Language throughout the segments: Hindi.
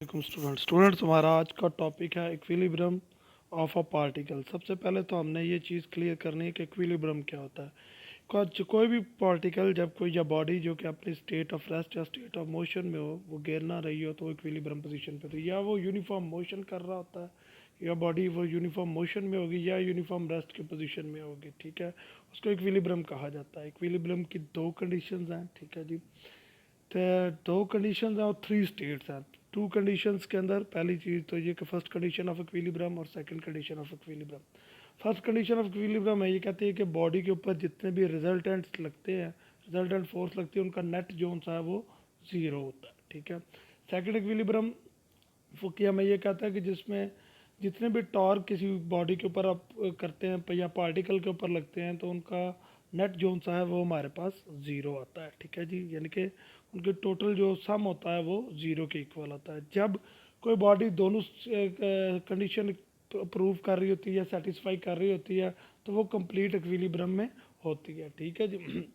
स्टूडेंट्स हमारा आज का टॉपिक है इक्विलिब्रियम ऑफ अ पार्टिकल। सबसे पहले तो हमने ये चीज़ क्लियर करनी है कि इक्विलिब्रियम क्या होता है। कोई भी पार्टिकल जब कोई या बॉडी जो कि अपनी स्टेट ऑफ रेस्ट या स्टेट ऑफ मोशन में हो, वो गिर ना रही हो, तो वो इक्विलिब्रियम पोजीशन पे होती है। या वो यूनिफॉर्म मोशन कर रहा होता है या बॉडी वो यूनिफॉर्म मोशन में होगी या यूनिफॉर्म रेस्ट की पोजीशन में होगी, ठीक है। उसको इक्विलिब्रियम कहा जाता है। इक्विलिब्रियम की दो कंडीशंस हैं, ठीक है जी। तो दो कंडीशंस हैं और थ्री स्टेट्स हैं। टू कंडीशंस के अंदर पहली चीज़ तो ये कि फर्स्ट कंडीशन ऑफ इक्विलिब्रियम और second condition of equilibrium. First condition of equilibrium है, ये कहती है कि बॉडी के ऊपर जितने भी रिजल्टेंट्स लगते हैं, रिजल्टेंट फोर्स लगती है, उनका नेट जोन सा है वो ज़ीरो होता है, ठीक है। सेकंड इक्विलिब्रियम फुकिया में ये कहता है कि जिसमें जितने भी टॉर्क किसी बॉडी के ऊपर आप करते हैं या पार्टिकल के ऊपर लगते हैं, तो उनका नेट जोन सा है वो हमारे पास ज़ीरो आता है, ठीक है जी। यानी कि उनके टोटल जो सम होता है वो ज़ीरो के इक्वल होता है। जब कोई बॉडी दोनों कंडीशन प्रूव कर रही होती है या सेटिस्फाई कर रही होती है, तो वो कंप्लीट इक्विलिब्रियम में होती है, ठीक है जी।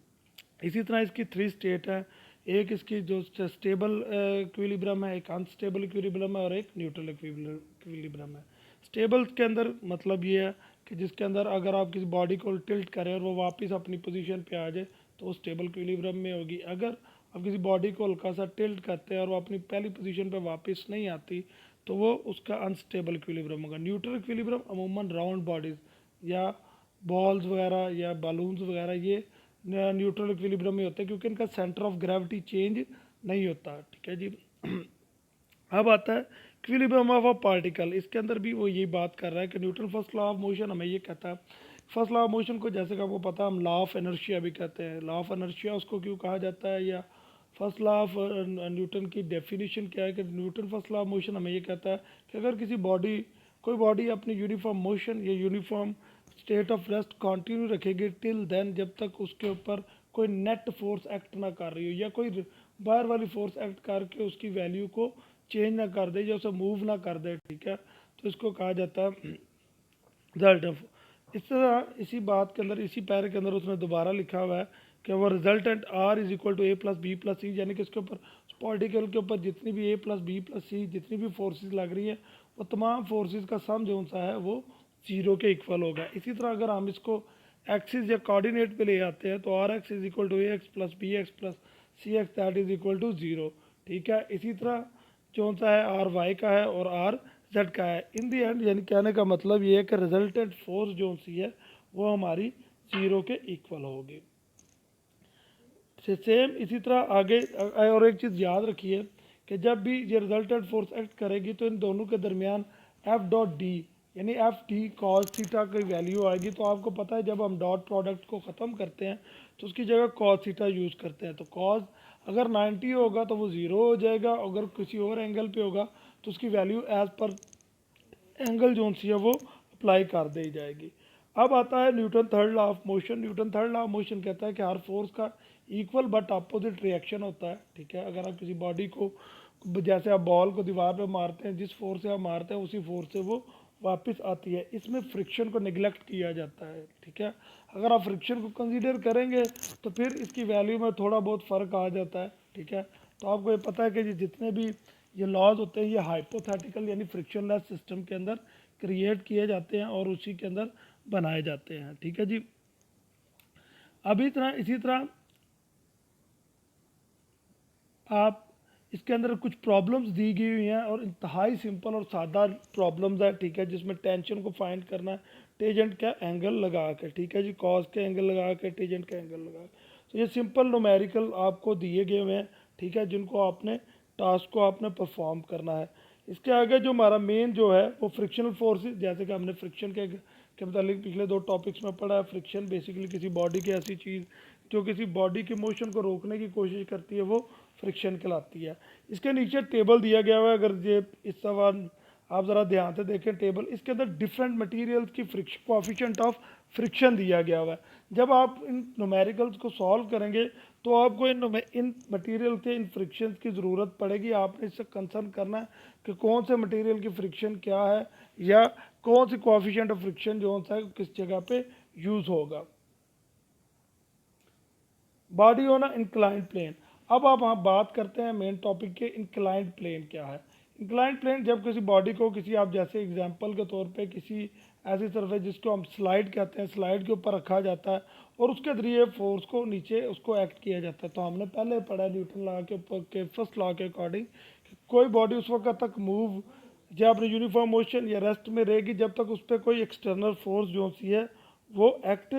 इसी तरह इसकी थ्री स्टेट है। एक इसकी जो स्टेबल इक्विलिब्रियम है, एक अनस्टेबल इक्विलिब्रियम है और एक न्यूट्रल इक्विलिब्रियम है। स्टेबल के अंदर मतलब ये है कि जिसके अंदर अगर आप किसी बॉडी को टिल्ट करें और वो वापस अपनी पोजीशन पे आ जाए, तो वो स्टेबल इक्विलिब्रियम में होगी। अगर आप किसी बॉडी को हल्का सा टिल्ट करते हैं और वो अपनी पहली पोजीशन पे वापस नहीं आती, तो वो उसका अनस्टेबल इक्विलिब्रियम होगा। न्यूट्रल इक्विलिब्रियम अमूमन राउंड बॉडीज़ या बॉल्स वगैरह या बलून्स वगैरह ये न्यूट्रल इक्विलिब्रियम में होते हैं, क्योंकि इनका सेंटर ऑफ ग्रेविटी चेंज नहीं होता, ठीक है जी। अब आता है इक्विलिब्रियम ऑफ अ पार्टिकल। इसके अंदर भी वो यही बात कर रहा है कि Newton first law of motion हमें ये कहता है। फर्स्ट लॉ ऑफ मोशन को जैसे कि आपको पता है हम लॉ ऑफ इनर्शिया भी कहते हैं। लॉ ऑफ इनर्शिया उसको क्यों कहा जाता है, या फर्स्ट लॉ ऑफ न्यूटन की डेफिनेशन क्या है कि Newton first law of motion हमें ये कहता है कि अगर कोई बॉडी अपनी यूनिफॉर्म मोशन या uniform state of rest continue रखेगी टिल देन, जब तक उसके ऊपर कोई नेट फोर्स एक्ट ना कर रही हो या कोई बाहर वाली फोर्स एक्ट करके उसकी वैल्यू को चेंज ना कर दे या उसे मूव ना कर दे, ठीक है। तो इसको कहा जाता है रिजल्ट ऑफ। इस तरह इसी बात के अंदर, इसी पैरे के अंदर उसने दोबारा लिखा हुआ है कि वो resultant R is equal to A plus B plus C, यानी कि इसके ऊपर पार्टिकल के ऊपर जितनी भी A plus B plus C जितनी भी फोर्सेस लग रही है, वो तमाम फोर्सेस का सम जो सा है वो जीरो के इक्वल होगा। इसी तरह अगर हम इसको एक्सिस या कोऑर्डिनेट पे ले आते हैं, तो R X is equal to A X plus B X plus C X that is equal to zero, ठीक है। इसी तरह जो सा है आर वाई का है और आर जेड का है। इन दी एंड यानी कहने का मतलब ये है कि रिजल्टेंट फोर्स जो सी है वो हमारी ज़ीरो के इक्वल होगी। सेम इसी तरह आगे और एक चीज़ याद रखिए कि जब भी ये रिजल्टेंट फोर्स एक्ट करेगी, तो इन दोनों के दरमियान एफ डॉट डी यानी एफ डी कॉस थीटा की वैल्यू आएगी। तो आपको पता है जब हम डॉट प्रोडक्ट को ख़त्म करते हैं तो उसकी जगह कॉस थीटा यूज़ करते हैं। तो कॉस अगर 90 होगा तो वो ज़ीरो हो जाएगा, अगर किसी और एंगल पे होगा तो उसकी वैल्यू एज पर एंगल जोन सी है वो अप्लाई कर दी जाएगी। अब आता है Newton third law of motion. Newton third law of motion कहता है कि हर फोर्स का इक्वल बट अपोजिट रिएक्शन होता है, ठीक है। अगर आप किसी बॉडी को, जैसे आप बॉल को दीवार पे मारते हैं, जिस फोर्स से आप मारते हैं उसी फोर्स से वो वापस आती है। इसमें फ्रिक्शन को निगलेक्ट किया जाता है, ठीक है। अगर आप फ्रिक्शन को कंसीडर करेंगे तो फिर इसकी वैल्यू में थोड़ा बहुत फ़र्क आ जाता है, ठीक है। तो आपको ये पता है कि जितने भी ये लॉज होते हैं ये हाइपोथेटिकल यानी फ्रिक्शनलेस सिस्टम के अंदर क्रिएट किए जाते हैं और उसी के अंदर बनाए जाते हैं, ठीक है जी। इसी तरह आप इसके अंदर कुछ प्रॉब्लम्स दी गई हुई हैं और इंतहाई सिंपल और सादा प्रॉब्लम्स है, ठीक है, जिसमें टेंशन को फाइंड करना है टेजेंट का एंगल लगा के, ठीक है जी, कॉस के एंगल लगा के टेजेंट का एंगल लगा के। तो ये सिंपल न्यूमेरिकल आपको दिए गए हुए हैं, ठीक है, जिनको आपने टास्क को आपने परफॉर्म करना है। इसके आगे जो हमारा मेन जो है वो फ्रिक्शनल फोर्सेस, जैसे कि हमने फ्रिक्शन के मतलब पिछले दो टॉपिक्स में पढ़ा है। फ्रिक्शन बेसिकली किसी बॉडी की ऐसी चीज़ जो किसी बॉडी के मोशन को रोकने की कोशिश करती है वो फ्रिक्शन कहलाती है। इसके नीचे टेबल दिया गया हुआ है, अगर ये इस सवाल आप ज़रा ध्यान से देखें टेबल, इसके अंदर डिफरेंट मटेरियल्स की फ्रिक्शन कोएफिशिएंट ऑफ फ्रिक्शन दिया गया हुआ है। जब आप इन न्यूमेरिकल्स को सॉल्व करेंगे तो आपको इन मटेरियल के इन फ्रिक्शन की ज़रूरत पड़ेगी। आपने इससे कंसर्न करना है कि कौन से मटेरियल की फ्रिक्शन क्या है या कौन सी कोएफिशिएंट ऑफ फ्रिक्शन जो है किस जगह पे यूज़ होगा। Body on a inclined plane. अब आप बात करते हैं मेन टॉपिक के, इंक्लाइंड प्लेन क्या है। इंक्लाइंड प्लेन जब किसी बॉडी को किसी, आप जैसे एग्जांपल के तौर पे किसी ऐसी सरफेस जिसको हम स्लाइड कहते हैं, स्लाइड के ऊपर रखा जाता है और उसके जरिए फोर्स को नीचे उसको एक्ट किया जाता है। तो हमने पहले पढ़ा न्यूटन लॉ के ऊपर के फर्स्ट लॉ के अकॉर्डिंग, कोई बॉडी उस वक्त तक मूव या अपने यूनिफॉर्म मोशन या रेस्ट में रहेगी जब तक उस पर कोई एक्सटर्नल फोर्स जो सी है वो एक्ट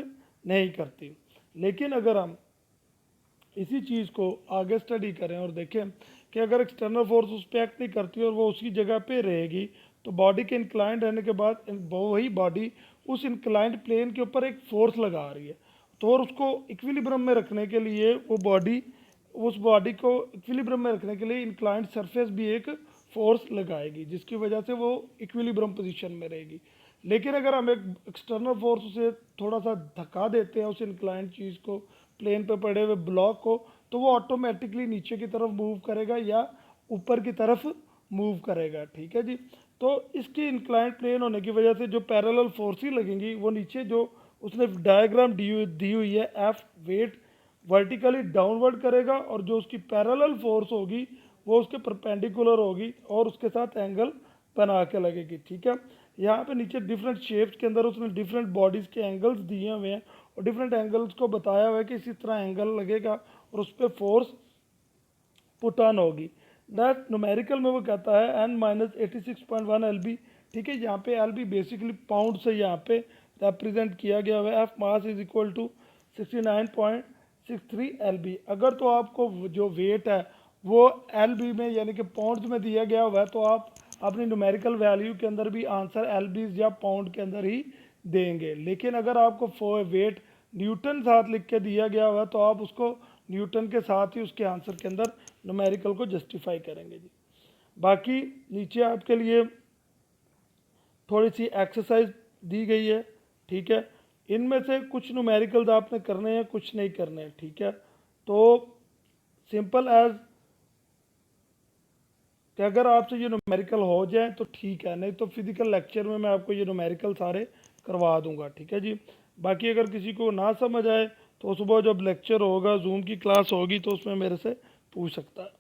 नहीं करती। लेकिन अगर हम इसी चीज़ को आगे स्टडी करें और देखें कि अगर एक्सटर्नल फोर्स उस पर एक्ट नहीं करती और वो उसी जगह पे रहेगी, तो बॉडी के इंक्लाइंड रहने के बाद वही बॉडी उस इंक्लाइंड प्लेन के ऊपर एक फोर्स लगा रही है। तो और उसको इक्विलिब्रियम में रखने के लिए वो बॉडी, उस बॉडी को इक्विलिब्रियम में रखने के लिए इंक्लाइंड सरफेस भी एक फोर्स लगाएगी, जिसकी वजह से वो इक्विलिब्रियम पोजीशन में रहेगी। लेकिन अगर हम एक एक्सटर्नल फोर्स से थोड़ा सा धक्का देते हैं उस इंक्लाइंड चीज़ को, प्लेन पे पड़े हुए ब्लॉक को, तो वो ऑटोमेटिकली नीचे की तरफ मूव करेगा या ऊपर की तरफ मूव करेगा। ठीक है जी। तो इसकी इंक्लाइंड प्लेन होने की वजह से जो पैरेलल फोर्स ही लगेंगी वो नीचे जो उसने डायग्राम दी हुई है, एफ वेट वर्टिकली डाउनवर्ड करेगा और जो उसकी पैरेलल फोर्स होगी वो उसके परपेंडिकुलर होगी और उसके साथ एंगल बना के लगेगी। ठीक है। यहाँ पे नीचे डिफरेंट शेप्स के अंदर उसने डिफरेंट बॉडीज़ के एंगल्स दिए हुए हैं और डिफरेंट एंगल्स को बताया हुआ है कि इसी तरह एंगल लगेगा और उस पर फोर्स पुट ऑन होगी। दैट न्यूमेरिकल में वो कहता है n-86.1 LB। ठीक है। यहाँ पे LB बेसिकली पाउंड से यहाँ पे रिप्रेजेंट किया गया हुआ है। F mass is equal to 69.63 LB। अगर तो आपको जो वेट है वो LB में यानी कि पाउंड्स में दिया गया हुआ है तो आप अपनी न्यूमेरिकल वैल्यू के अंदर भी आंसर LBs या पाउंड के अंदर ही देंगे। लेकिन अगर आपको वेट न्यूटन साथ लिख के दिया गया हुआ है तो आप उसको न्यूटन के साथ ही उसके आंसर के अंदर न्यूमेरिकल को जस्टिफाई करेंगे जी। बाकी नीचे आपके लिए थोड़ी सी एक्सरसाइज दी गई है। ठीक है। इनमें से कुछ न्यूमेरिकल्स आपने करने हैं, कुछ नहीं करने हैं। ठीक है। तो सिंपल एज कि अगर आपसे ये न्यूमेरिकल हो जाए तो ठीक है, नहीं तो फिजिकल लेक्चर में मैं आपको ये न्यूमेरिकल सारे करवा दूंगा। ठीक है जी। बाकी अगर किसी को ना समझ आए तो सुबह जब लेक्चर होगा, जूम की क्लास होगी, तो उसमें मेरे से पूछ सकता है।